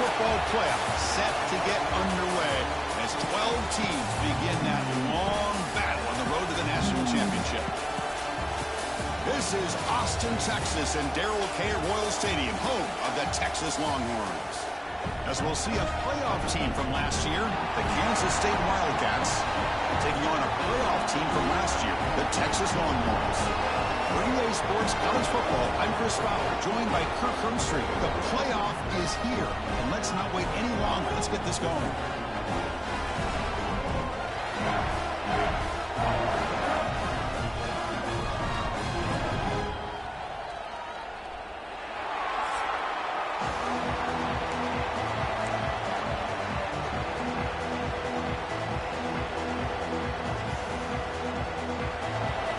football playoff set to get underway as 12 teams begin that long battle on the road to the national championship. This is Austin, Texas, and Darrell K. Royal Stadium, home of the Texas Longhorns. As we'll see a playoff team from last year, the Kansas State Wildcats, taking on a playoff team from last year, the Texas Longhorns. For EA Sports College Football, I'm Chris Fowler, joined by Kirk Hermstreet. The playoff is here, and let's not wait any longer. Let's get this going.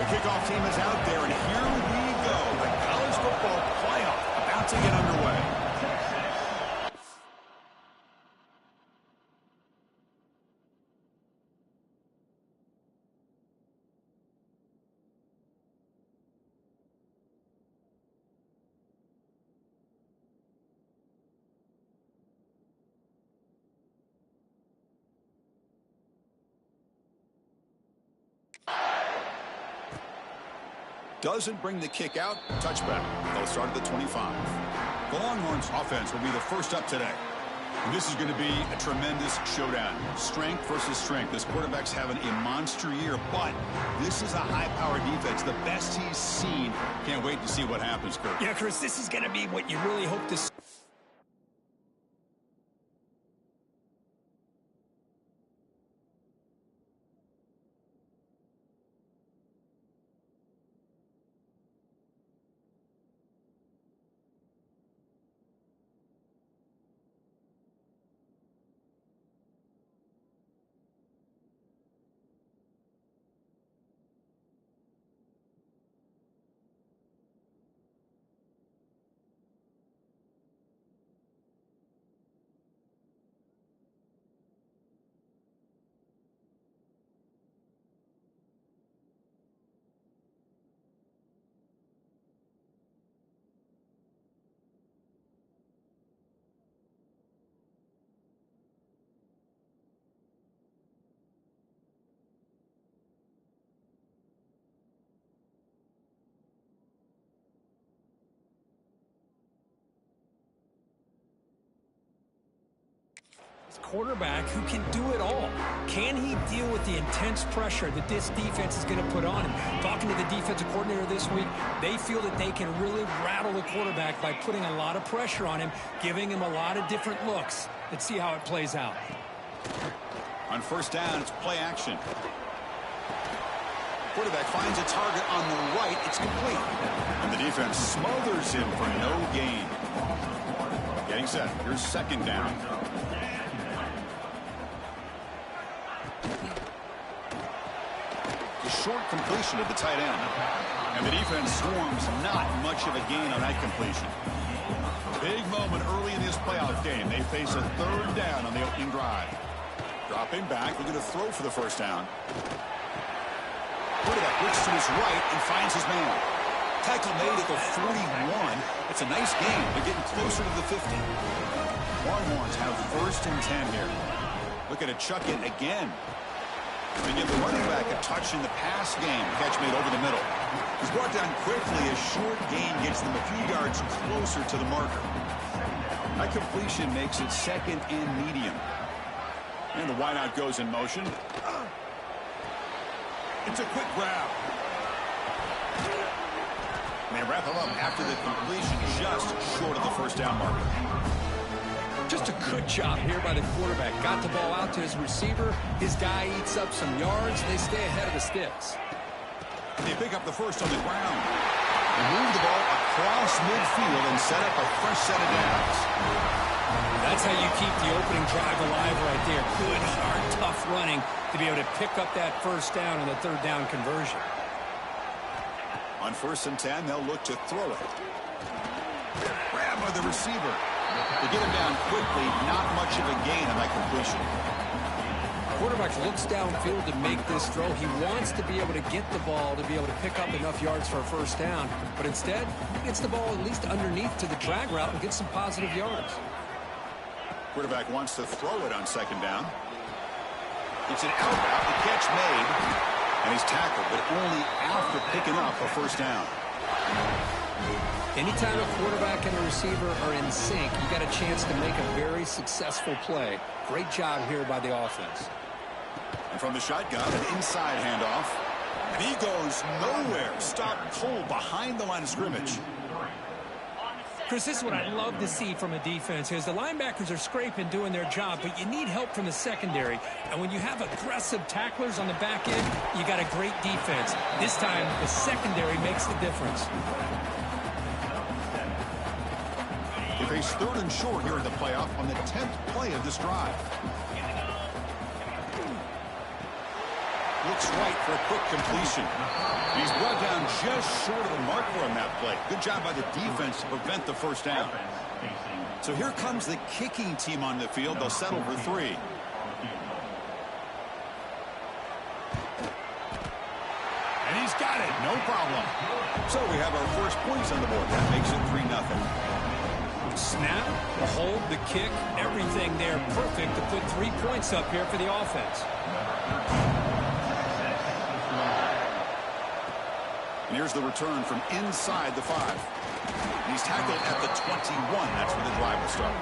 Kickoff team is out there, and here we go. The college football playoff about to get underway. Doesn't bring the kick out. Touchback. They'll start at the 25. The Longhorns offense will be the first up today. And this is going to be a tremendous showdown. Strength versus strength. This quarterback's having a monster year, but this is a high-powered defense. The best he's seen. Can't wait to see what happens, Kirk. Yeah, Chris, this is going to be what you really hope to see. Quarterback who can do it all. Can he deal with the intense pressure that this defense is going to put on him? Talking to the defensive coordinator this week, they feel that they can really rattle the quarterback by putting a lot of pressure on him, giving him a lot of different looks. Let's see how it plays out. On first down, it's play action. Quarterback finds a target on the right. It's complete. And the defense smothers him for no gain. Getting set. Here's second down. Short completion of the tight end. And the defense swarms not much of a gain on that completion. Big moment early in this playoff game. They face a third down on the opening drive. Dropping back, looking to throw for the first down. Quarterback looks to his right and finds his man. Tackle made at the 41. It's a nice game. They're getting closer to the 50. Longhorns have first and 10 here. Looking to chuck it again. They give the running back a touch in the pass game. Catch made over the middle. He's brought down quickly. A short gain gets them a few yards closer to the marker. That completion makes it second and medium. And the wideout goes in motion. It's a quick grab. And they wrap him up after the completion just short of the first down marker. Just a good job here by the quarterback. Got the ball out to his receiver. His guy eats up some yards. They stay ahead of the sticks. They pick up the first on the ground. They move the ball across midfield and set up a fresh set of downs. That's how you keep the opening drive alive right there. Good, hard, tough running to be able to pick up that first down and the third down conversion. On first and 10, they'll look to throw it. Grab by the receiver. They get him down quickly, not much of a gain on that completion. Quarterback looks downfield to make this throw. He wants to be able to get the ball to be able to pick up enough yards for a first down. But instead, he gets the ball at least underneath to the drag route and gets some positive yards. Quarterback wants to throw it on second down. It's an out route. The catch made. And he's tackled, but only after picking up a first down. Anytime a quarterback and a receiver are in sync, you got a chance to make a very successful play. Great job here by the offense. And from the shotgun, an inside handoff. And he goes nowhere. Stopped cold behind the line of scrimmage. Chris, this is what I love to see from a defense is the linebackers are scraping, doing their job, but you need help from the secondary. And when you have aggressive tacklers on the back end, you got a great defense. This time, the secondary makes the difference. They face third and short here in the playoff on the 10th play of this drive. Looks right for a quick completion. He's brought down just short of the marker on that play. Good job by the defense to prevent the first down. So here comes the kicking team on the field. They'll settle for 3. And he's got it. No problem. So we have our first points on the board. That makes it 3-0. Snap, the hold, the kick, everything there perfect to put 3 points up here for the offense. And here's the return from inside the 5. And he's tackled at the 21. That's where the drive will start.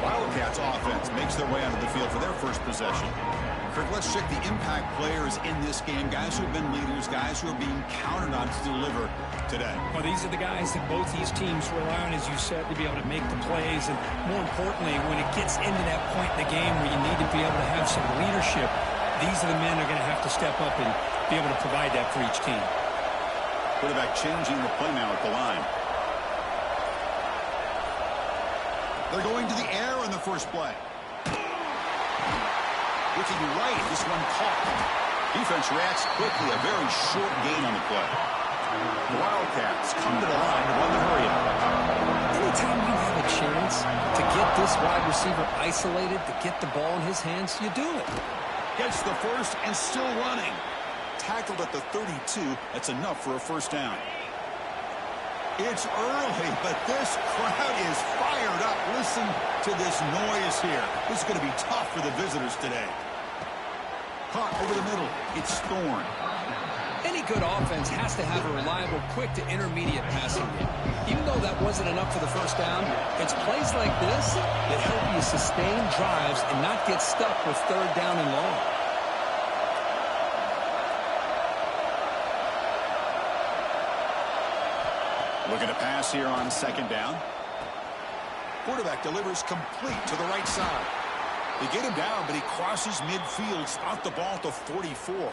Wildcats offense makes their way onto the field for their first possession. Kirk, let's check the impact players in this game. Guys who have been leaders, guys who are being counted on to deliver today. Well, these are the guys that both these teams rely on, as you said, to be able to make the plays. And more importantly, when it gets into that point in the game where you need to be able to have some leadership, these are the men who are going to have to step up and be able to provide that for each team. Quarterback changing the play now at the line. They're going to the air on the first play. Looking right, this one caught. Defense reacts quickly, a very short gain on the play. The Wildcats come to the line to run the hurry up. Anytime you have a chance to get this wide receiver isolated, to get the ball in his hands, you do it. Gets the first and still running. Tackled at the 32. That's enough for a first down. It's early, but this crowd is fired up. Listen to this noise here. This is going to be tough for the visitors today. Caught over the middle. It's Thorne. Any good offense has to have a reliable, quick to intermediate passing game. Even though that wasn't enough for the first down, it's plays like this that help you sustain drives and not get stuck with third down and long. Looking to pass here on second down. Quarterback delivers complete to the right side. They get him down, but he crosses midfield, stopped the ball at the 44.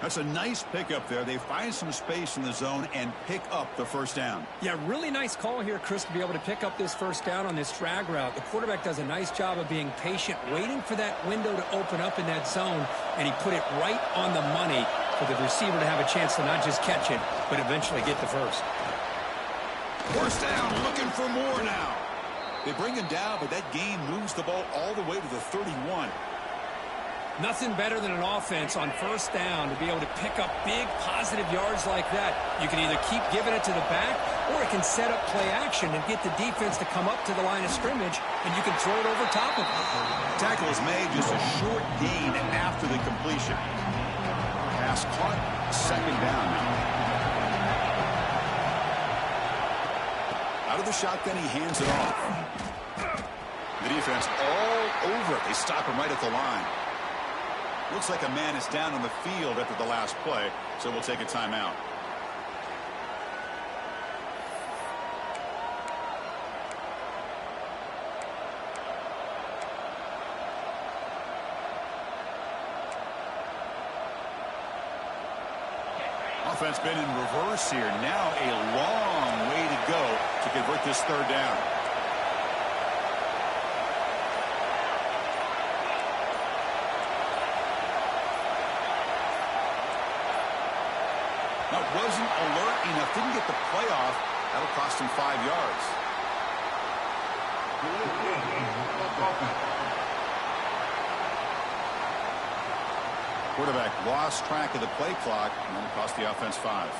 That's a nice pickup there. They find some space in the zone and pick up the first down. Yeah, really nice call here, Chris, to be able to pick up this first down on this drag route. The quarterback does a nice job of being patient, waiting for that window to open up in that zone, and he put it right on the money for the receiver to have a chance to not just catch it, but eventually get the first. First down, looking for more now. They bring him down, but that gain moves the ball all the way to the 31. Nothing better than an offense on first down to be able to pick up big positive yards like that. You can either keep giving it to the back, or it can set up play action and get the defense to come up to the line of scrimmage, and you can throw it over top of it. Tackle is made, just a short gain after the completion. Pass caught, second down now. Out of the shotgun, he hands it off. The defense all over it. They stop him right at the line. Looks like a man is down on the field after the last play, so we'll take a timeout. Offense been in reverse here. Now a long way to go to convert this third down. That wasn't alert enough. Didn't get the play off. That'll cost him 5 yards. Quarterback lost track of the play clock, and that'll cost the offense 5.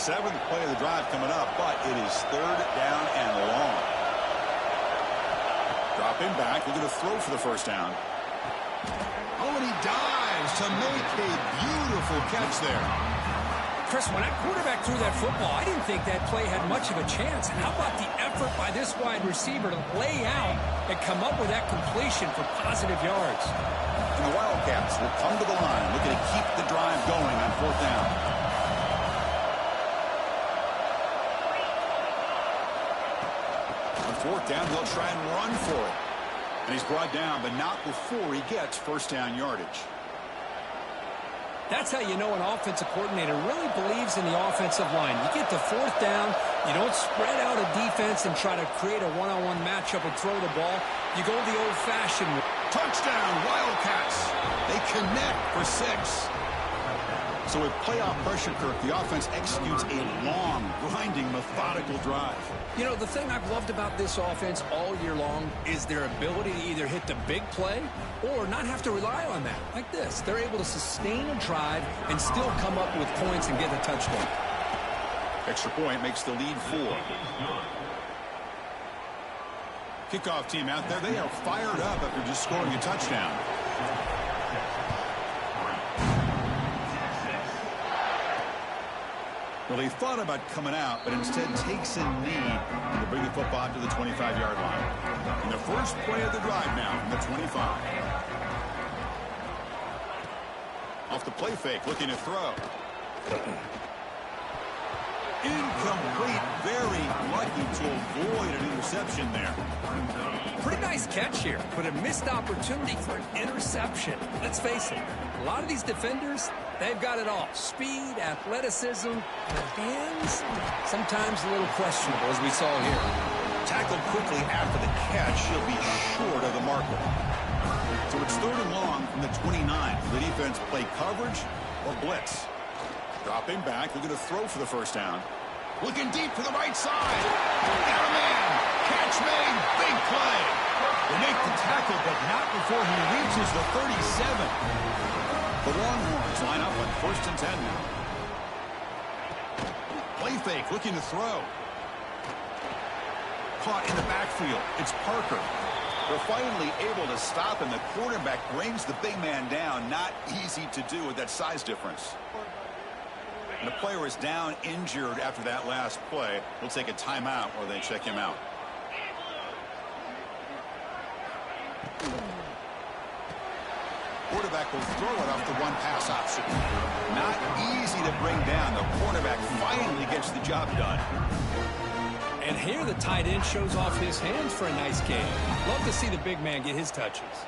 seventh play of the drive coming up, but it is third down and long. Dropping back, looking to throw for the first down. Oh, and he dives to make a beautiful catch there. Chris, when that quarterback threw that football, I didn't think that play had much of a chance. How about the effort by this wide receiver to lay out and come up with that completion for positive yards? And the Wildcats will come to the line, looking to keep the drive going on fourth down. On fourth down, they'll try and run for it. And he's brought down, but not before he gets first down yardage. That's how you know an offensive coordinator really believes in the offensive line. You get to fourth down, you don't spread out a defense and try to create a one-on-one matchup and throw the ball. You go the old-fashioned way. Touchdown, Wildcats. They connect for 6. So with playoff pressure, Kirk, the offense executes a long, grinding, methodical drive. You know, the thing I've loved about this offense all year long is their ability to either hit the big play or not have to rely on that. Like this. They're able to sustain a drive and still come up with points and get a touchdown. Extra point makes the lead 4. Kickoff team out there. They are fired up after just scoring a touchdown. Well, he thought about coming out, but instead takes a knee to bring the football to the 25-yard line. And the first play of the drive now from the 25. Off the play fake, looking to throw. Incomplete, very lucky to avoid an interception there. Pretty nice catch here, but a missed opportunity for an interception. Let's face it, a lot of these defenders, they've got it all. Speed, athleticism, their hands, sometimes a little questionable, as we saw here. Tackled quickly after the catch, she'll be short of the marker. So it's third and long from the 29. The defense play coverage or blitz. Dropping back, looking to throw for the first down. Looking deep for the right side. Got a man. Catch made. Big play. They make the tackle, but not before he reaches the 37. The Longhorns line up on first and 10 now. Play fake, looking to throw. Caught in the backfield. It's Parker. They're finally able to stop him. The quarterback brings the big man down. Not easy to do with that size difference. And the player is down injured after that last play. We'll take a timeout while they check him out. Quarterback will throw it off the one pass option. Not easy to bring down. The quarterback finally gets the job done. And here the tight end shows off his hands for a nice game. Love to see the big man get his touches.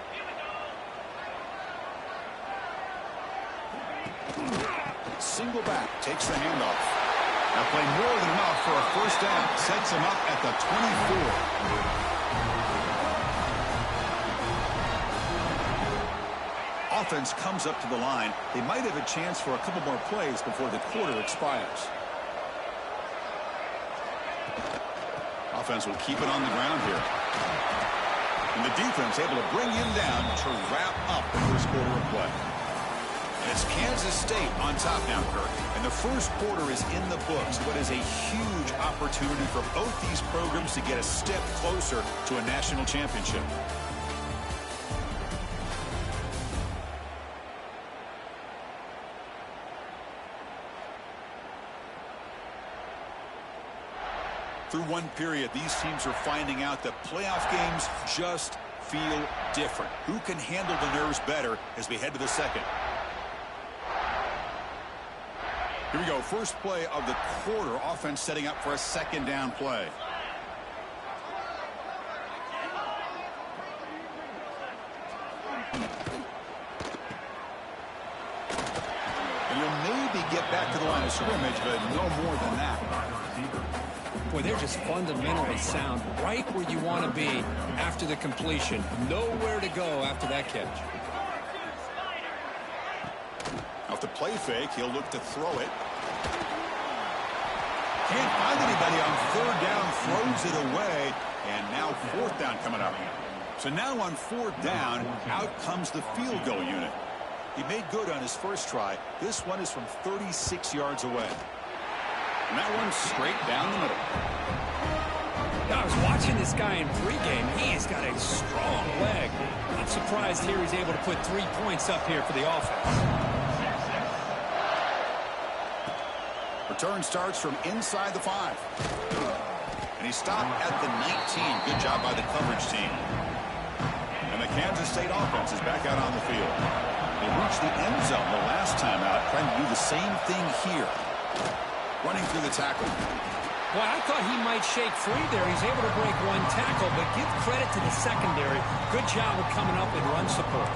Single back, takes the handoff. Now play more than enough for a first down. Sets him up at the 24. Offense comes up to the line. They might have a chance for a couple more plays before the quarter expires. Offense will keep it on the ground here. And the defense able to bring him down to wrap up the first quarter of play. And it's Kansas State on top now, Kirk. And the first quarter is in the books. What is a huge opportunity for both these programs to get a step closer to a national championship. Through one period, these teams are finding out that playoff games just feel different. Who can handle the nerves better as we head to the second? Here we go. First play of the quarter. Offense setting up for a second down play. And you'll maybe get back to the line of scrimmage, but no more than that. Boy, they're just fundamentally sound right where you want to be after the completion. Nowhere to go after that catch. Off the play fake, he'll look to throw it. Can't find anybody on third down, throws it away, and now fourth down coming up. So now on fourth down, out comes the field goal unit. He made good on his first try. This one is from 36 yards away. And that one's straight down the middle. I was watching this guy in pregame. He has got a strong leg. Not surprised here he's able to put 3 points up here for the offense. Return starts from inside the 5. And he stopped at the 19. Good job by the coverage team. And the Kansas State offense is back out on the field. They reached the end zone the last time out, trying to do the same thing here. Running through the tackle. Well, I thought he might shake free there. He's able to break 1 tackle, but give credit to the secondary. Good job of coming up with run support.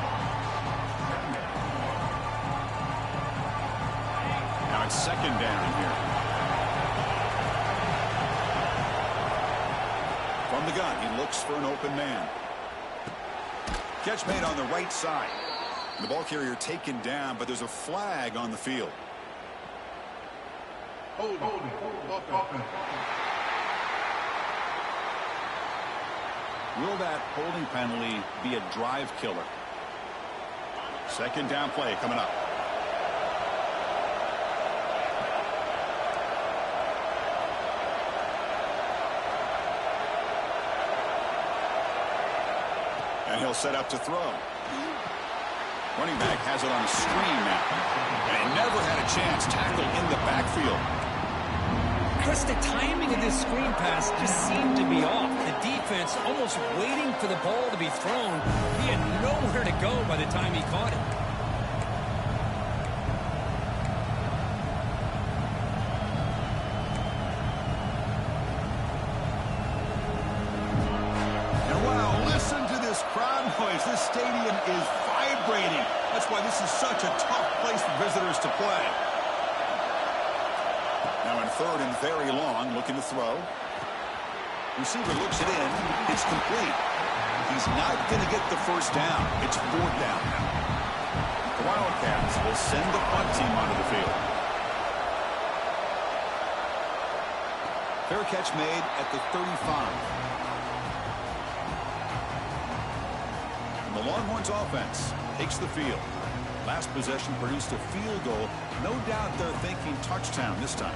Now it's second down here. From the gun, he looks for an open man. Catch made on the right side. The ball carrier taken down, but there's a flag on the field. Hold. Will that holding penalty be a drive killer? Second down play coming up. And he'll set up to throw. Running back has it on a screen now. And he never had a chance. Tackle in the backfield. Chris, the timing of this screen pass just seemed to be off. The defense almost waiting for the ball to be thrown. He had nowhere to go by the time he caught it. And wow, listen to this crowd noise. This stadium is vibrating. That's why this is such a tough place for visitors to play. Now in third and very long, looking to throw. Receiver looks it in. It's complete. He's not going to get the first down. It's fourth down now. The Wildcats will send the punt team onto the field. Fair catch made at the 35. And the Longhorns offense takes the field. Last possession produced a field goal. No doubt they're thinking touchdown this time.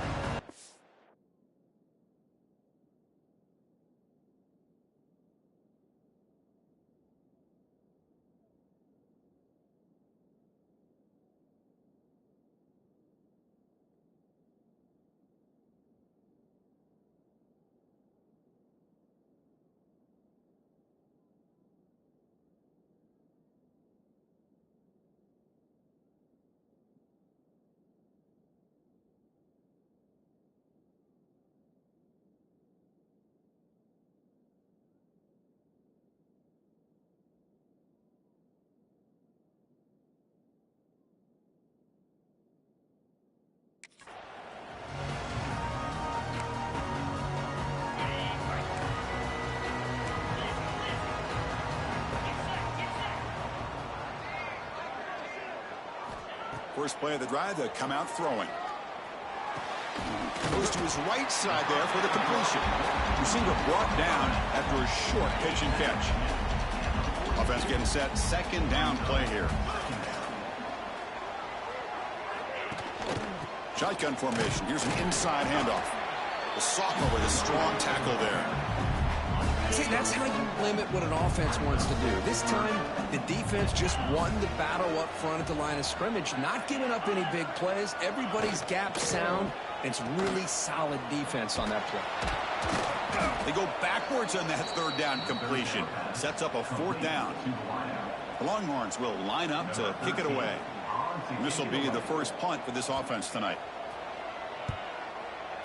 First play of the drive, they come out throwing. Goes to his right side there for the completion. Receiver brought down after a short pitch and catch. Offense getting set. Second down play here. Shotgun formation. Here's an inside handoff. The sophomore with a strong tackle there. See, that's how you limit what an offense wants to do. This time, the defense just won the battle up front at the line of scrimmage, not giving up any big plays. Everybody's gap sound. It's really solid defense on that play. They go backwards on that third down completion. Sets up a fourth down. The Longhorns will line up to kick it away. This will be the first punt for this offense tonight.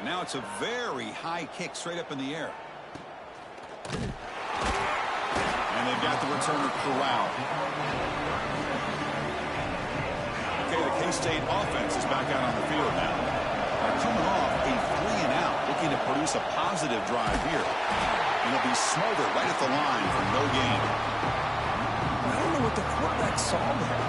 Now it's a very high kick straight up in the air. And they've got the returner corralled. Okay, the K-State offense is back out on the field now. They're coming off a 3-and-out, looking to produce a positive drive here. And they'll be smothered right at the line for no gain. I don't know what the quarterback saw there.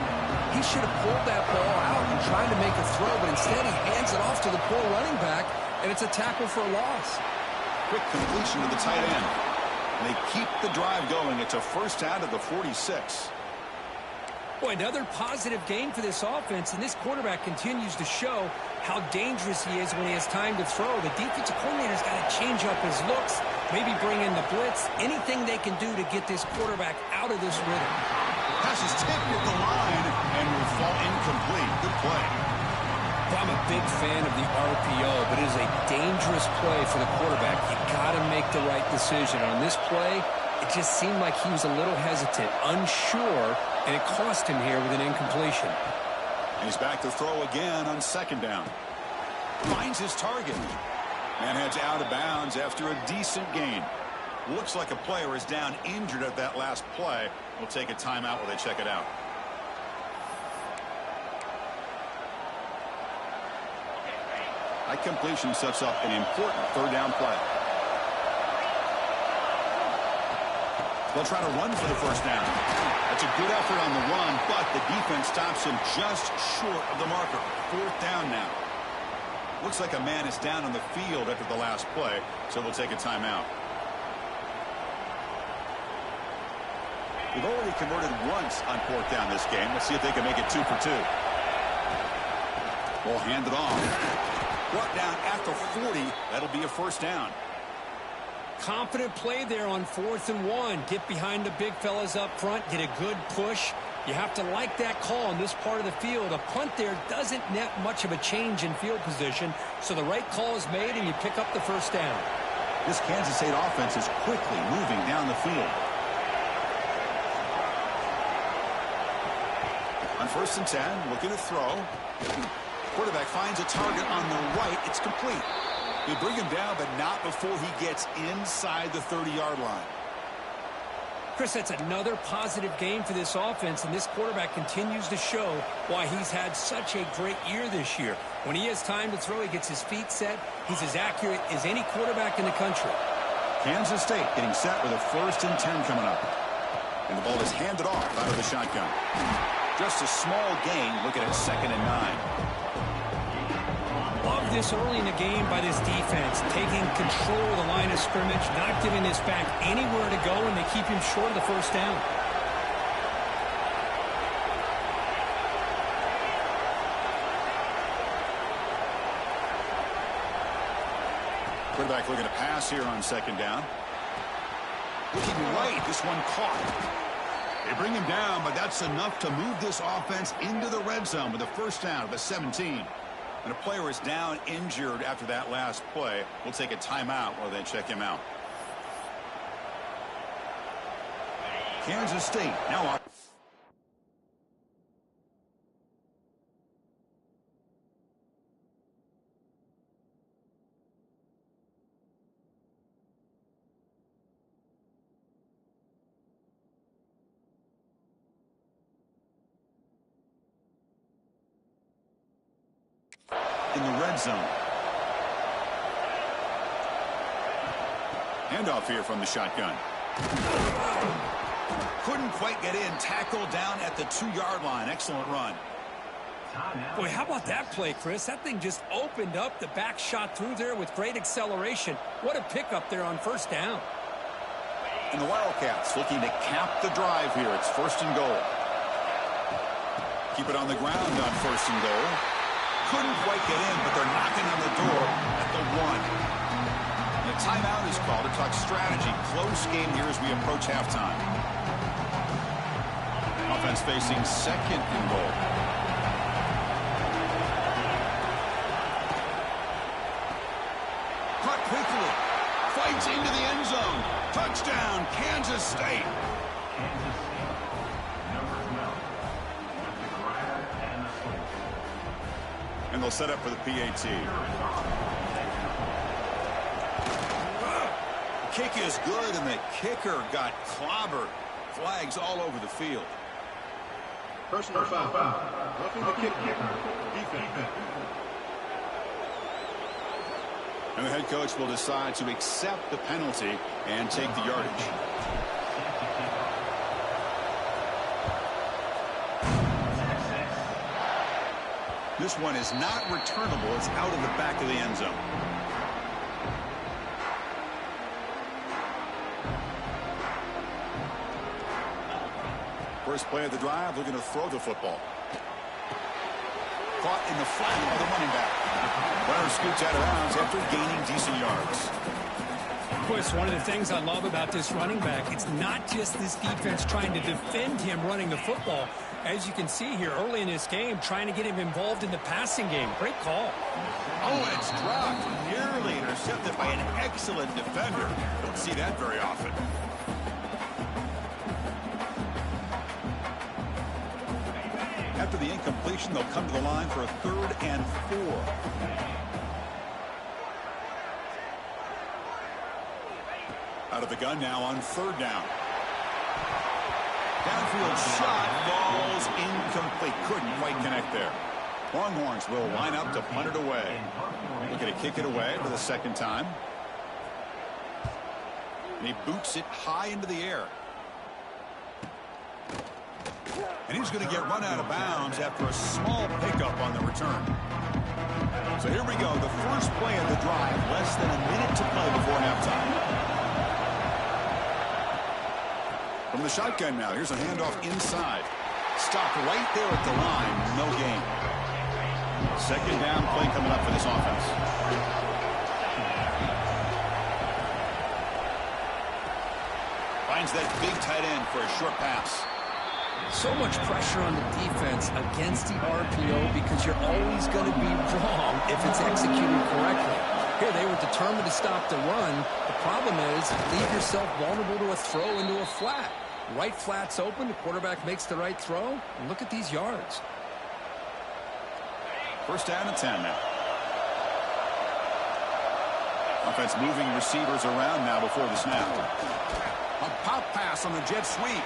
He should have pulled that ball out and tried to make a throw, but instead he hands it off to the poor running back, and it's a tackle for a loss. Quick completion to the tight end. They keep the drive going. It's a first down to the 46. Boy, another positive game for this offense, and this quarterback continues to show how dangerous he is when he has time to throw. The defensive coordinator's got to change up his looks, maybe bring in the blitz, anything they can do to get this quarterback out of this rhythm. Pass is tipped at the line and will fall incomplete. Good play. I'm a big fan of the RPO, but it is a dangerous play for the quarterback. You got to make the right decision. On this play, it just seemed like he was a little hesitant, unsure, and it cost him here with an incompletion. And he's back to throw again on second down. Finds his target. And heads out of bounds after a decent gain. Looks like a player is down injured at that last play. We'll take a timeout while they check it out. That completion sets up an important third down play. They'll try to run for the first down. That's a good effort on the run, but the defense stops him just short of the marker. Fourth down now. Looks like a man is down on the field after the last play, so we'll take a timeout. We've already converted once on fourth down this game. Let's see if they can make it 2 for 2. Ball handed off. Brought down at the 40. That'll be a first down. Confident play there on 4th and 1. Get behind the big fellas up front. Get a good push. You have to like that call in this part of the field. A punt there doesn't net much of a change in field position, so the right call is made and you pick up the first down. This Kansas State offense is quickly moving down the field. On 1st and 10, looking to throw. Quarterback finds a target on the right. It's complete. They bring him down, but not before he gets inside the 30-yard line. Chris, that's another positive game for this offense, and this quarterback continues to show why he's had such a great year this year. When he has time to throw, he gets his feet set. He's as accurate as any quarterback in the country. Kansas State getting set with a 1st and 10 coming up. And the ball is handed off out of the shotgun. Just a small gain, looking at 2nd and 9. Love this early in the game by this defense, taking control of the line of scrimmage, not giving this back anywhere to go, and they keep him short of the first down. Quarterback looking to pass here on 2nd down. Looking right, this one caught. They bring him down, but that's enough to move this offense into the red zone with a first down at the 17. And a player is down injured after that last play. We'll take a timeout while they check him out. Kansas State now on. In the red zone. Handoff here from the shotgun. Couldn't quite get in. Tackle down at the 2-yard line. Excellent run. Boy, how about that play, Chris? That thing just opened up. The back shot through there with great acceleration. What a pickup there on first down. And the Wildcats looking to cap the drive here. It's 1st and goal. Keep it on the ground on 1st and goal. Couldn't quite get in, but they're knocking on the door at the 1. And a timeout is called to talk strategy. Close game here as we approach halftime. Offense facing 2nd and goal. Caught quickly. Fights into the end zone. Touchdown, Kansas State. And they'll set up for the PAT. The kick is good, and the kicker got clobbered. Flags all over the field. Personal foul. Roughing the kicker. Defense. And the head coach will decide to accept the penalty and take the yardage. This one is not returnable. It's out of the back of the end zone. First play of the drive, looking to throw the football. caught in the flat by the running back. Runner scoots out of bounds after gaining decent yards. Chris, one of the things I love about this running back, it's not just this defense trying to defend him running the football. As you can see here early in this game, trying to get him involved in the passing game. Great call. Oh, and it's dropped. Nearly intercepted by an excellent defender. Don't see that very often. After the incompletion, they'll come to the line for a 3rd and 4. Out of the gun now on 3rd down. Downfield shot falls incomplete. Couldn't quite connect there. Longhorns will line up to punt it away. Looking to kick it away for the 2nd time. And he boots it high into the air. And he's going to get run out of bounds after a small pickup on the return. So here we go. The first play of the drive. Less than a minute to play before halftime. From the shotgun now, here's a handoff inside. Stopped right there at the line, no gain. 2nd down play coming up for this offense. Finds that big tight end for a short pass. So much pressure on the defense against the RPO because you're always going to be wrong if it's executed correctly. Here, they were determined to stop the run. The problem is, leave yourself vulnerable to a throw into a flat. Right flat's open, the quarterback makes the right throw, and look at these yards. 1st down and 10 now. Offense moving receivers around now before the snap. A pop pass on the jet sweep.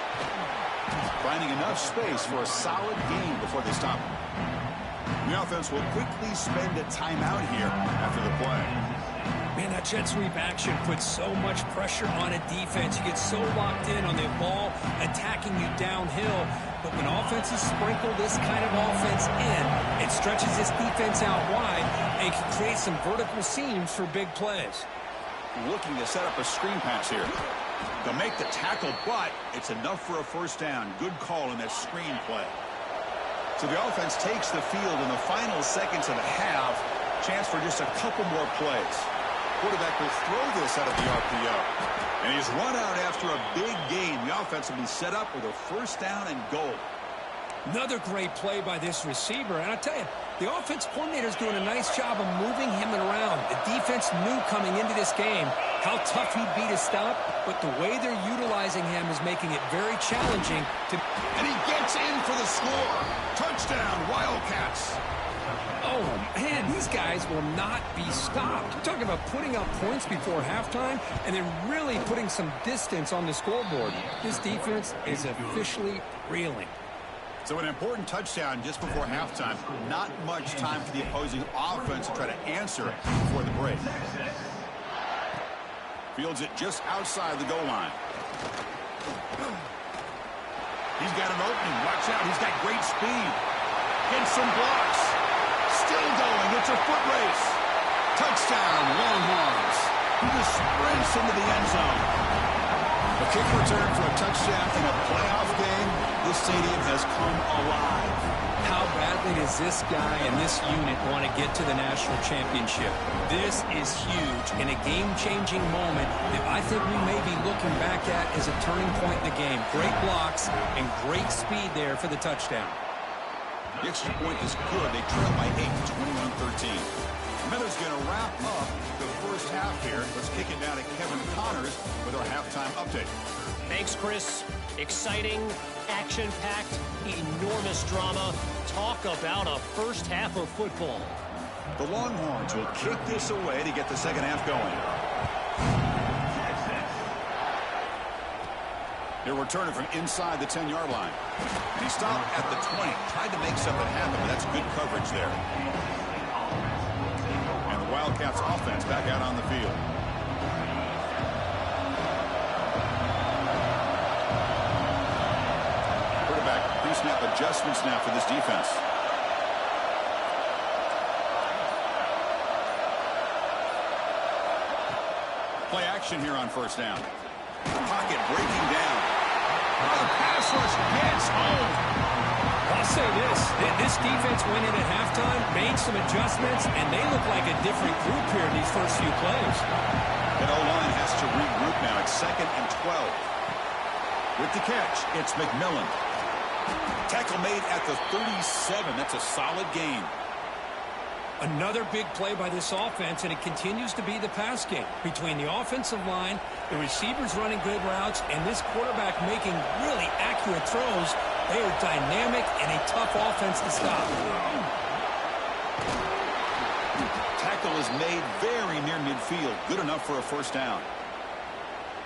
Finding enough space for a solid gain before they stop him. The offense will quickly spend a timeout here after the play. Man, that jet sweep action puts so much pressure on a defense. You get so locked in on the ball attacking you downhill. But when offenses sprinkle this kind of offense in, it stretches this defense out wide and can create some vertical seams for big plays. Looking to set up a screen pass here. They'll make the tackle, but it's enough for a 1st down. Good call in that screen play. So the offense takes the field in the final seconds of the half. Chance for just a couple more plays. Quarterback will throw this out of the RPO. And he's run out after a big gain. The offense will be set up with a 1st down and goal. Another great play by this receiver. And I tell you, the offense coordinator is doing a nice job of moving him around. The defense knew coming into this game how tough he'd be to stop, but the way they're utilizing him is making it very challenging to... And he gets in for the score. Touchdown, Wildcats. Oh, man, these guys will not be stopped. You're talking about putting up points before halftime and then really putting some distance on the scoreboard. This defense is officially reeling. So an important touchdown just before halftime. Not much time for the opposing offense to try to answer before the break. Fields it just outside the goal line. He's got an opening. Watch out. He's got great speed. Gets some blocks. Still going. It's a foot race. Touchdown, Longhorns. He just sprints into the end zone. A kick return for a touchdown in a playoff game. This stadium has come alive. How badly does this guy and this unit want to get to the national championship? This is huge and a game-changing moment that I think we may be looking back at as a turning point in the game. Great blocks and great speed there for the touchdown. The extra point is good. They trail by 8, 21-13. Miller's going to wrap up the first half here. Let's kick it down to Kevin Connors with our halftime update. Thanks, Chris. Exciting, action-packed, enormous drama. Talk about a first half of football. The Longhorns will kick this away to get the second half going. He'll return it from inside the 10-yard line. And he stopped at the 20. Tried to make something happen, but that's good coverage there. And the Wildcats offense back out on the field. Quarterback pre-snap adjustments now for this defense. Play action here on first down. Pocket breaking down. The pass rush gets home. I'll say this defense went in at halftime, made some adjustments, and they look like a different group here in these first few plays. And O-line has to regroup now. It's 2nd and 12. With the catch, it's McMillan. Tackle made at the 37. That's a solid gain. Another big play by this offense, and it continues to be the pass game. Between the offensive line, the receivers running good routes, and this quarterback making really accurate throws, they are dynamic and a tough offense to stop. Tackle is made very near midfield. Good enough for a first down.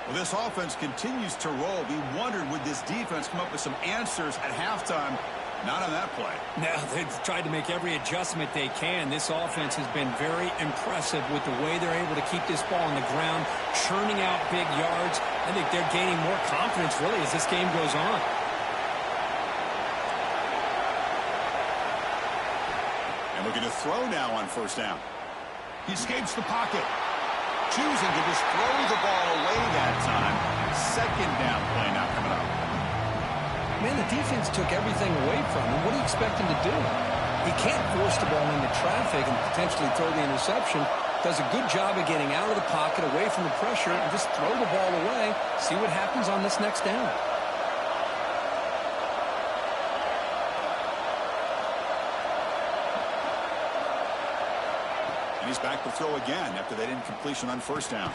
Well, this offense continues to roll. We wondered, would this defense come up with some answers at halftime? Not on that play. Now, they've tried to make every adjustment they can. This offense has been very impressive with the way they're able to keep this ball on the ground, churning out big yards. I think they're gaining more confidence, really, as this game goes on. And looking to throw now on first down. He escapes the pocket. Choosing to just throw the ball away that time. 2nd down play now coming up. Man, the defense took everything away from him. What do you expect him to do? He can't force the ball into traffic and potentially throw the interception. Does a good job of getting out of the pocket, away from the pressure, and just throw the ball away. See what happens on this next down. And he's back to throw again after that incompletion on first down.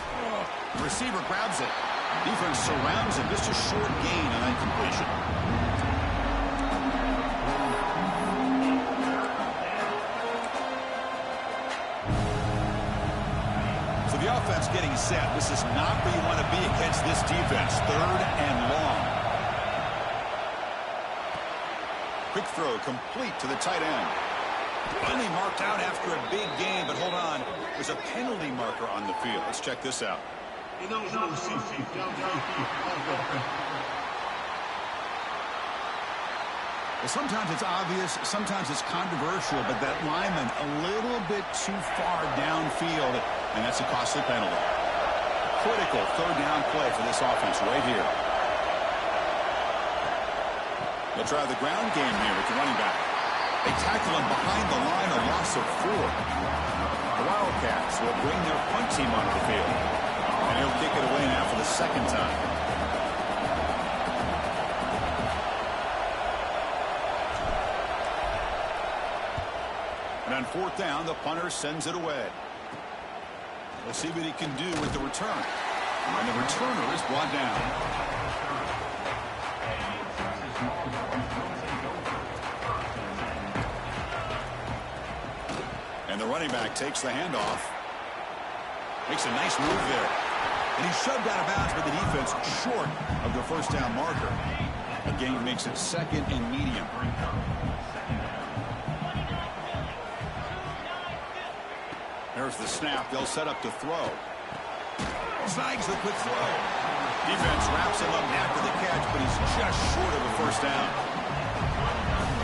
The receiver grabs it. Defense surrounds him. Just a short gain on that completion. So the offense getting set. This is not where you want to be against this defense. 3rd and long. Quick throw complete to the tight end. Finally marked out after a big game, but hold on. There's a penalty marker on the field. Let's check this out. Well, sometimes it's obvious, sometimes it's controversial, but that lineman a little bit too far downfield, and that's a costly penalty. Critical 3rd down play for this offense right here. They'll try the ground game here with the running back. They tackle him behind the line, a loss of 4. The Wildcats will bring their punt team onto the field. And he'll kick it away now for the 2nd time. And on 4th down, the punter sends it away. We'll see what he can do with the return. And the returner is brought down. And the running back takes the handoff. Makes a nice move there. And he's shoved out of bounds by the defense short of the first down marker. The gain makes it 2nd and medium. There's the snap. They'll set up to throw. Snags the quick throw. Defense wraps him up after the catch, but he's just short of a first down.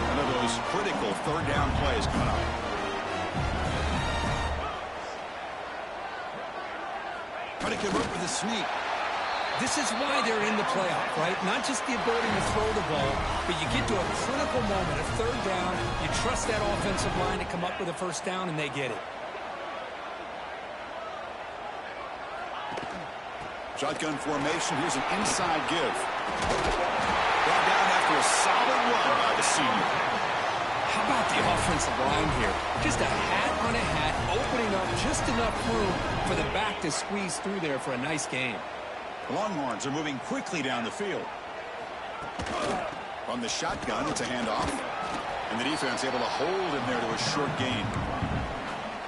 One of those critical 3rd down plays coming up. Trying to convert with a sneak. This is why they're in the playoff, right? Not just the ability to throw the ball, but you get to a critical moment, a 3rd down. You trust that offensive line to come up with a first down, and they get it. Shotgun formation. Here's an inside give. Brought down after a solid run by the senior. How about the offensive line here? Just a hat on a hat, opening up just enough room for the back to squeeze through there for a nice game. The Longhorns are moving quickly down the field. From the shotgun, it's a handoff. And the defense able to hold him there to a short gain.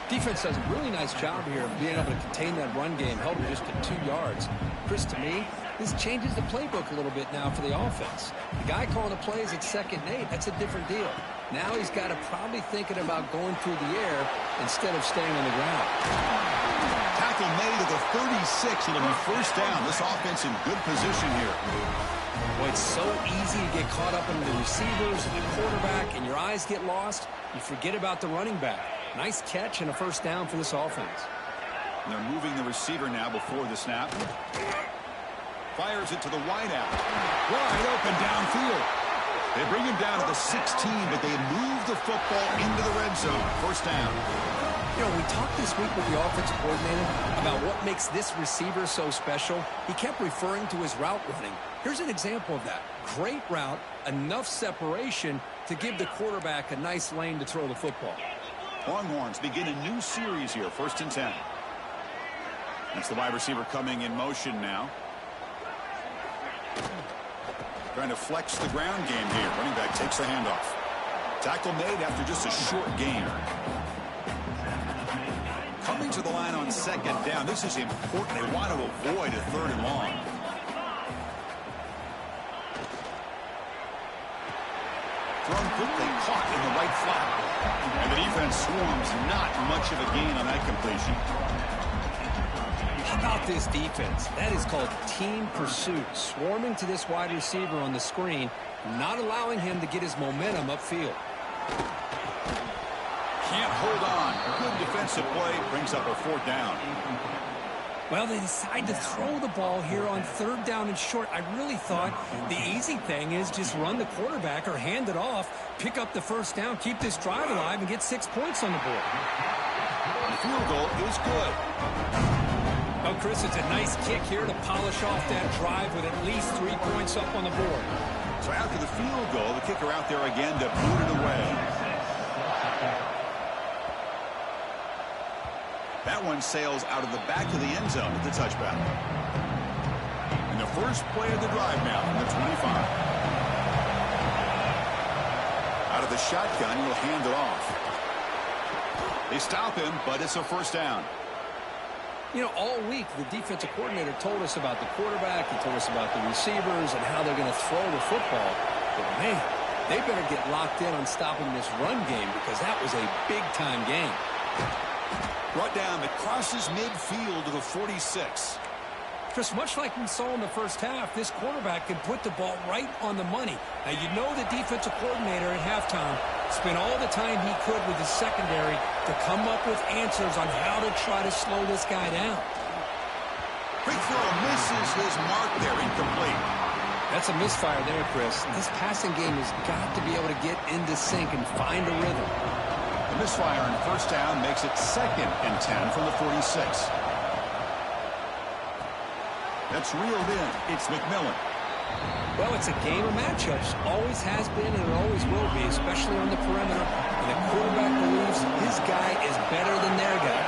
Defense does a really nice job here of being able to contain that run game, held it just to 2 yards. Chris, to me, this changes the playbook a little bit now for the offense. The guy calling the plays at 2nd and 8, that's a different deal. Now he's got to probably thinking about going through the air instead of staying on the ground. Tackle made at the 36. It'll be first down. This offense in good position here. Boy, it's so easy to get caught up in the receivers and the quarterback, and your eyes get lost. You forget about the running back. Nice catch and a first down for this offense. And they're moving the receiver now before the snap. Fires it to the wideout. Wide open downfield. They bring him down to the 16, but they move the football into the red zone. First down. You know, we talked this week with the offensive coordinator about what makes this receiver so special. He kept referring to his route running. Here's an example of that. Great route, enough separation to give the quarterback a nice lane to throw the football. Longhorns begin a new series here, 1st and 10. That's the wide receiver coming in motion now. Trying to flex the ground game here. Running back takes the handoff. Tackle made after just a short gain. Coming to the line on 2nd down. This is important. They want to avoid a 3rd and long. Thrown quickly, caught in the right flat. And the defense swarms. Not much of a gain on that completion. How about this defense? That is called team pursuit. Swarming to this wide receiver on the screen, not allowing him to get his momentum upfield. Can't hold on. Good defensive play brings up a 4th down. Well, they decide to throw the ball here on 3rd down and short. I really thought the easy thing is just run the quarterback or hand it off, pick up the 1st down, keep this drive alive, and get 6 points on the board. The field goal is good. Oh, Chris, it's a nice kick here to polish off that drive with at least 3 points up on the board. So after the field goal, the kicker out there again to boot it away. That one sails out of the back of the end zone at the touchback. And the first play of the drive now from the 25. Out of the shotgun, he'll hand it off. They stop him, but it's a 1st down. You know, all week, the defensive coordinator told us about the quarterback. He told us about the receivers and how they're going to throw the football. But, man, they better get locked in on stopping this run game because that was a big-time game. Brought down, it crosses midfield to the 46. Chris, much like we saw in the first half, this quarterback can put the ball right on the money. Now, you know the defensive coordinator at halftime spent all the time he could with his secondary to come up with answers on how to try to slow this guy down. Quick throw misses his mark there, incomplete. That's a misfire there, Chris. This passing game has got to be able to get into sync and find a rhythm. The misfire on 1st down makes it 2nd and 10 from the 46. That's reeled in. It's McMillan. Well, it's a game of matchups. Always has been and it always will be, especially on the perimeter. And the quarterback believes his guy is better than their guy.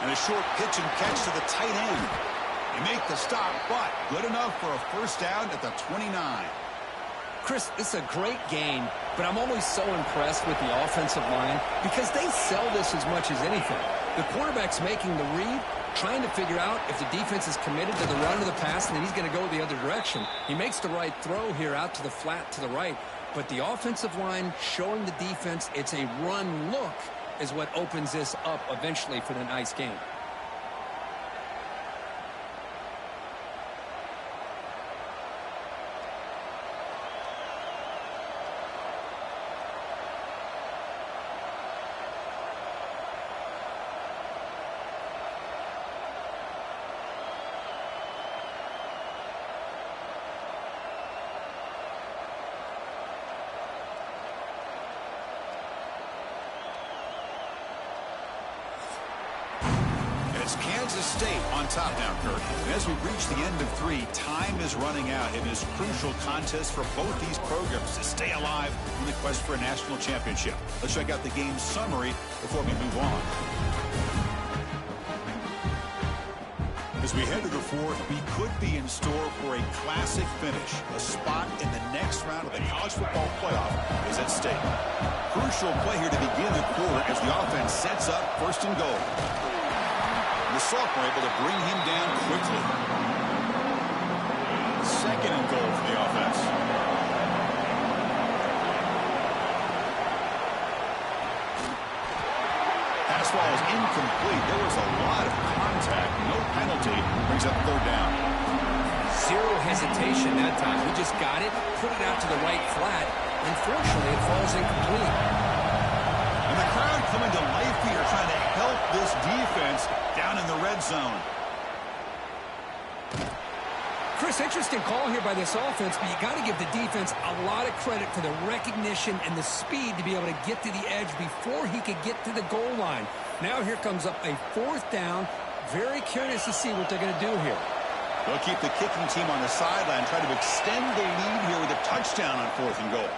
And a short pitch and catch to the tight end. They make the stop, but good enough for a 1st down at the 29. Chris, this is a great game, but I'm always so impressed with the offensive line because they sell this as much as anything. The quarterback's making the read, trying to figure out if the defense is committed to the run or the pass, and then he's going to go the other direction. He makes the right throw here out to the flat to the right, but the offensive line showing the defense it's a run look is what opens this up eventually for the nice game. It's Kansas State on top now, Kurt. And as we reach the end of 3, time is running out in this crucial contest for both these programs to stay alive in the quest for a national championship. Let's check out the game summary before we move on. As we head to the 4th, we could be in store for a classic finish. A spot in the next round of the college football playoff is at stake. Crucial play here to begin the quarter as the offense sets up 1st and goal. The sophomore able to bring him down quickly. 2nd and goal for the offense. Pass ball is incomplete. There was a lot of contact. No penalty. Brings up 3rd down. Zero hesitation that time. He just got it, put it out to the right flat. Unfortunately, it falls incomplete. And the crowd coming to life here, trying to help this defense down in the red zone. Chris, interesting call here by this offense, but you got to give the defense a lot of credit for the recognition and the speed to be able to get to the edge before he could get to the goal line. Now here comes up a 4th down. Very curious to see what they're going to do here. They'll keep the kicking team on the sideline, try to extend the lead here with a touchdown on 4th and goal.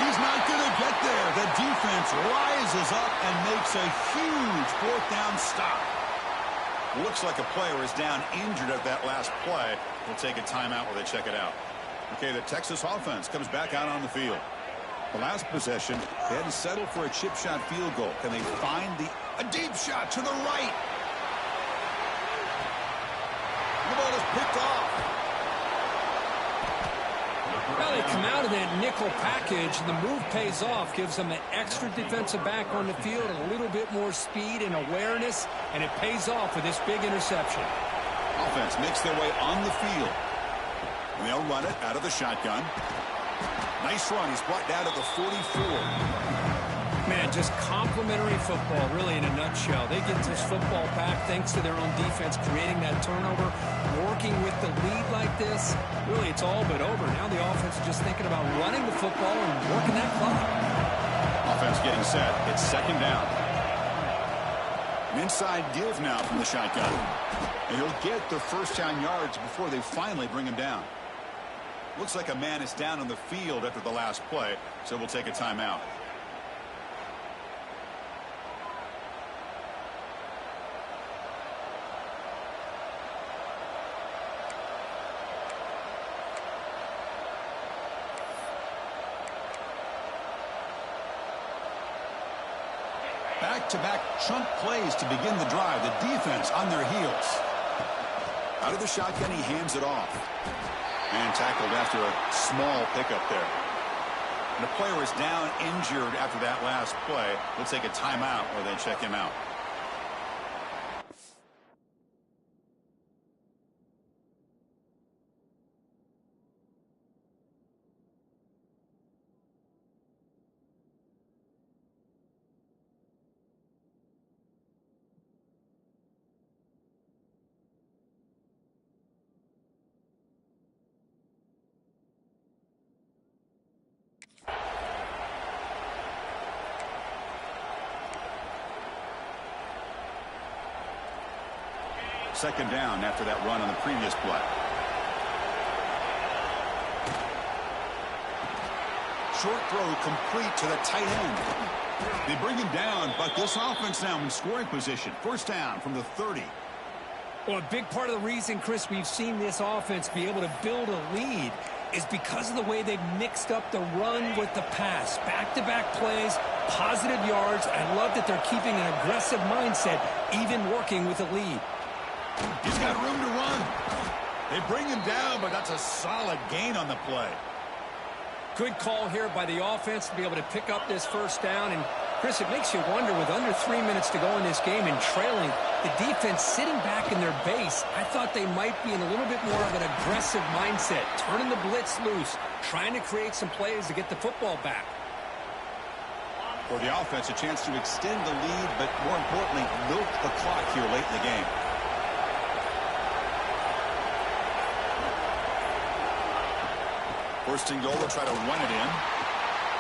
He's not going to get there. The defense rises up and makes a huge 4th down stop. Looks like a player is down injured at that last play. We'll take a timeout while they check it out. Okay, the Texas offense comes back out on the field. The last possession, they had to settle for a chip shot field goal. Can they find a deep shot to the right? The ball is picked off. Well, they come out of that nickel package. The move pays off, gives them an extra defensive back on the field, a little bit more speed and awareness, and it pays off with this big interception. Offense makes their way on the field. And they'll run it out of the shotgun. Nice run. He's brought down to the 44. Man, just complimentary football, really, in a nutshell. They get this football back thanks to their own defense, creating that turnover, working with the lead like this. Really, it's all but over. Now the offense is just thinking about running the football and working that clock. Offense getting set. It's 2nd down. An inside give now from the shotgun. And he'll get the 1st down yards before they finally bring him down. Looks like a man is down on the field after the last play, so we'll take a timeout. Back-to-back chunk plays to begin the drive. The defense on their heels. Out of the shotgun, he hands it off. And tackled after a small pickup there. And the player is down injured after that last play. We'll take a timeout while they check him out. Second down after that run on the previous play. Short throw complete to the tight end. They bring him down, but this offense now in scoring position. 1st down from the 30. Well, a big part of the reason, Chris, we've seen this offense be able to build a lead is because of the way they've mixed up the run with the pass. Back-to-back plays, positive yards. I love that they're keeping an aggressive mindset, even working with a lead. He's got room to run. They bring him down, but that's a solid gain on the play. Good call here by the offense to be able to pick up this 1st down. And, Chris, it makes you wonder, with under 3 minutes to go in this game and trailing, the defense sitting back in their base, I thought they might be in a little bit more of an aggressive mindset, turning the blitz loose, trying to create some plays to get the football back. For the offense, a chance to extend the lead, but more importantly, milk the clock here late in the game. First and goal, they'll try to run it in.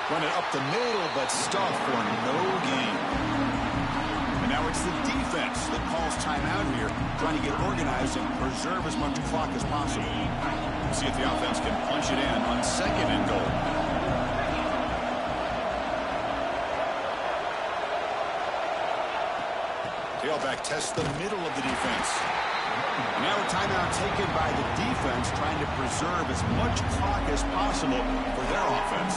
Run it up the middle, but stuffed for no gain. And now it's the defense that calls timeout here, trying to get organized and preserve as much clock as possible. We'll see if the offense can punch it in on 2nd and goal. Tailback tests the middle of the defense. Now a timeout taken by the defense, trying to preserve as much clock as possible for their offense.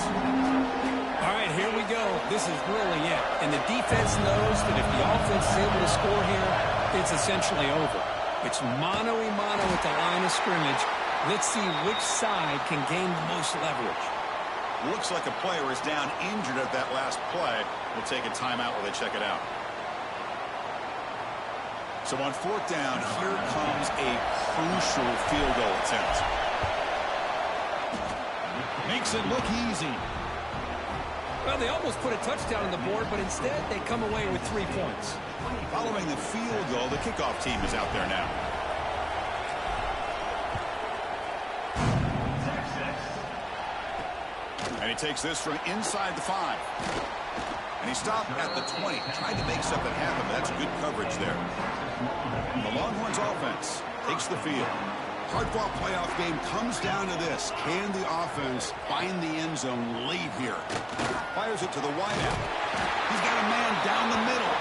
All right, here we go. This is really it. And the defense knows that if the offense is able to score here, it's essentially over. It's mano-a-mano at the line of scrimmage. Let's see which side can gain the most leverage. Looks like a player is down injured at that last play. We'll take a timeout while they check it out. So on 4th down, here comes a crucial field goal attempt. Makes it look easy. Well, they almost put a touchdown on the board, but instead they come away with 3 points. Following the field goal, the kickoff team is out there now. And he takes this from inside the 5. And he stopped at the 20, tried to make something happen, but that's good coverage there. The Longhorns offense takes the field. Hard-fought playoff game comes down to this. Can the offense find the end zone late here? Fires it to the wideout. He's got a man down the middle.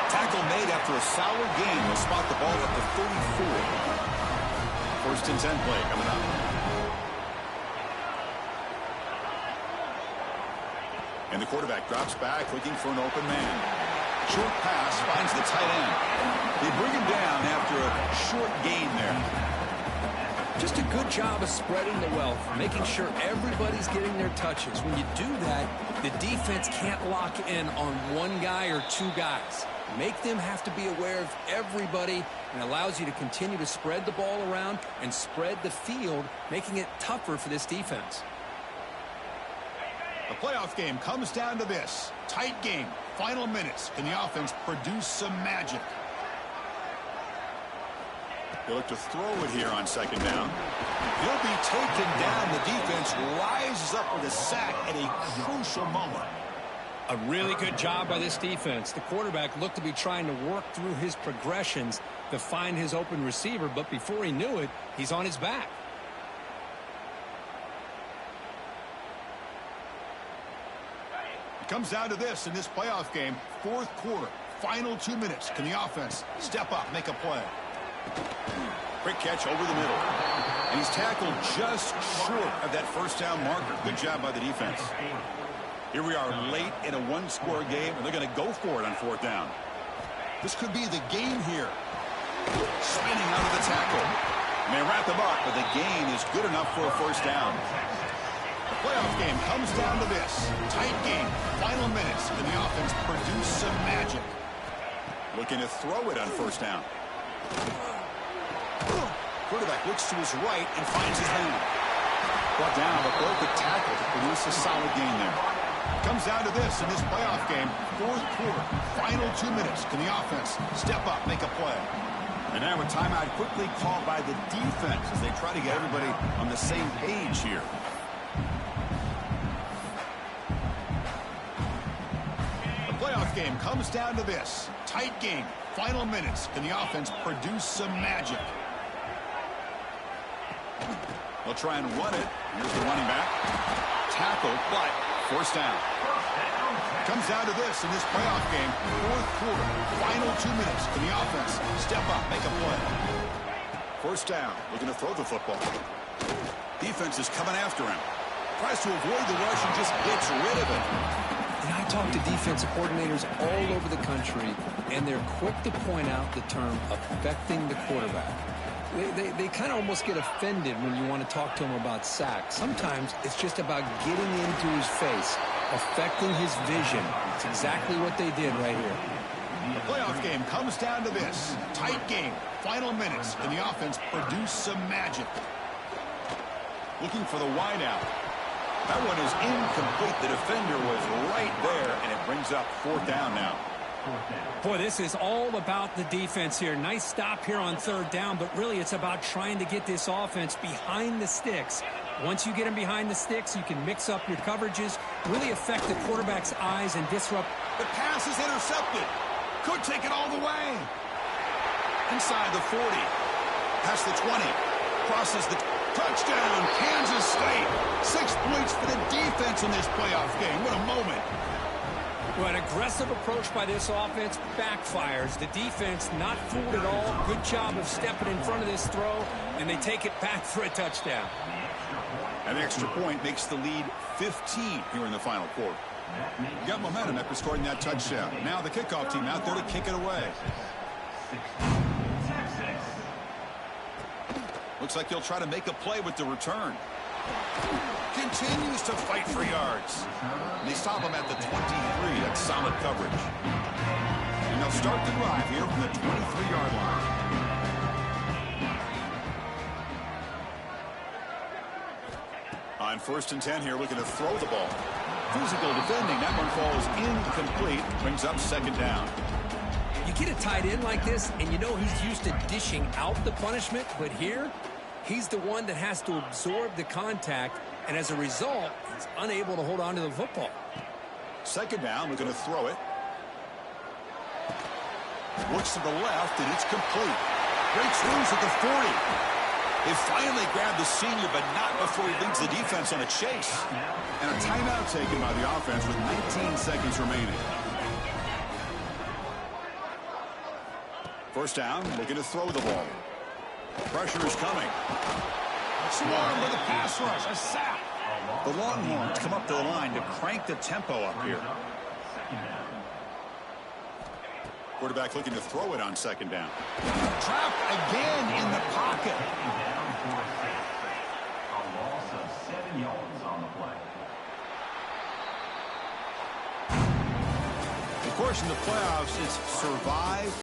Tackle made after a solid game. They'll spot the ball at the 34. First and 10 play coming up. And the quarterback drops back, looking for an open man. Short pass finds the tight end. They bring him down after a short gain there. Just a good job of spreading the wealth, making sure everybody's getting their touches. When you do that, the defense can't lock in on one guy or two guys. Make them have to be aware of everybody, and allows you to continue to spread the ball around and spread the field, making it tougher for this defense. The playoff game comes down to this. Tight game. Final minutes. Can the offense produce some magic? They look to throw it here on second down. He'll be taken down. The defense rises up with a sack at a crucial moment. A really good job by this defense. The quarterback looked to be trying to work through his progressions to find his open receiver, but before he knew it, he's on his back. It comes down to this in this playoff game. Fourth quarter. Final 2 minutes. Can the offense step up, make a play? Quick catch over the middle. And he's tackled just short of that first down marker. Good job by the defense. Here we are late in a one-score game, and they're going to go for it on fourth down. This could be the game here. Spinning out of the tackle. And they wrap him up, but the gain is good enough for a first down. The playoff game comes down to this. Tight game. Final minutes. Can the offense produce some magic? Looking to throw it on first down. Quarterback looks to his right and finds his man. Brought down, but broke the tackle to produce a solid gain there. Comes down to this in this playoff game. Fourth quarter, final 2 minutes. Can the offense step up, make a play? And now a timeout quickly called by the defense as they try to get everybody on the same page here. The playoff game comes down to this. Tight game. Final minutes. Can the offense produce some magic? They'll try and run it. Here's the running back. Tackle, but first down. Comes down to this in this playoff game. Fourth quarter. Final 2 minutes. Can the offense step up, make a play? First down. Looking to throw the football. Defense is coming after him. Tries to avoid the rush and just gets rid of it. And I talk to defensive coordinators all over the country, and they're quick to point out the term affecting the quarterback. They kind of almost get offended when you want to talk to them about sacks. Sometimes it's just about getting into his face, affecting his vision. It's exactly what they did right here. The playoff game comes down to this. Tight game. Final minutes. Can the offense produce some magic? Looking for the wideout. That one is incomplete. The defender was right there, and it brings up fourth down now. Boy, this is all about the defense here. Nice stop here on third down, but really it's about trying to get this offense behind the sticks. Once you get them behind the sticks, you can mix up your coverages, really affect the quarterback's eyes and disrupt. The pass is intercepted. Could take it all the way. Inside the 40. Past the 20. Crosses the touchdown. Kansas State. 6 points for the defense in this playoff game. What a moment. Well, an aggressive approach by this offense backfires. The defense not fooled at all. Good job of stepping in front of this throw, and they take it back for a touchdown. An extra point makes the lead 15 here in the final quarter. Got momentum after scoring that touchdown. Now the kickoff team out there to kick it away. Looks like he'll try to make a play with the return. Continues to fight for yards. And they stop him at the 23. That's solid coverage. And they'll start the drive here from the 23-yard line. On first and 10 here, looking to throw the ball. Physical defending. That one falls incomplete. Brings up second down. You get a tight end like this, and you know he's used to dishing out the punishment, but here, he's the one that has to absorb the contact And as a result, he's unable to hold on to the football. Second down, looking to throw it. Looks to the left, and it's complete. Breaks loose at the 40. They finally grabbed the senior, but not before he leads the defense on a chase. And a timeout taken by the offense with 19 seconds remaining. First down, looking to throw the ball. Pressure is coming. Swarm with a pass rush, a sack. The Longhorns come up to the line to crank the tempo up here. Quarterback looking to throw it on second down. Trapped again in the pocket. A loss of 7 yards on the play. Of course, in the playoffs, it's survive